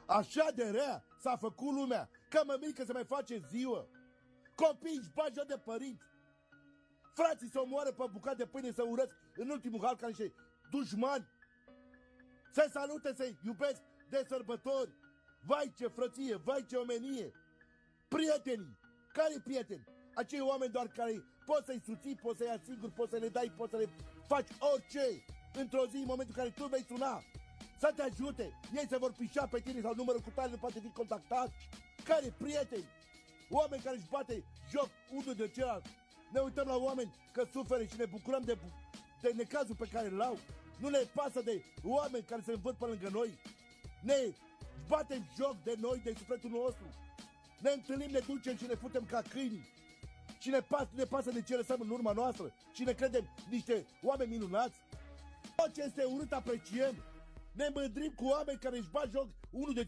Așa de rea s-a făcut lumea, că mămică se mai face ziua. Copiii își bagi de părinți. Frații se omoară pe bucate de pâine, să urăsc în ultimul hal ca niște dușmani. Se salute, se iubesc de sărbători. Vai ce frăție, vai ce omenie. Prietenii, care prieteni? Acei oameni doar care poți să-i susții, poți să-i asiguri, poți să le dai, poți să le faci orice. Într-o zi, în momentul în care tu vei suna, să te ajute, ei se vor pișa pe tine sau numărul cu tare nu poate fi contactat. Care prieteni? Oameni care își bate joc unul de celălalt. Ne uităm la oameni că suferă și ne bucurăm de necazul pe care îl au. Nu ne pasă de oameni care se învârt pe lângă noi. Ne batem joc de noi, de sufletul nostru. Ne întâlnim, ne ducem și ne futem ca câini. Și ne pasă de ce lăsăm în urma noastră. Și ne credem niște oameni minunați. Tot ce este urât apreciem. Ne mândrim cu oameni care își bat joc unul de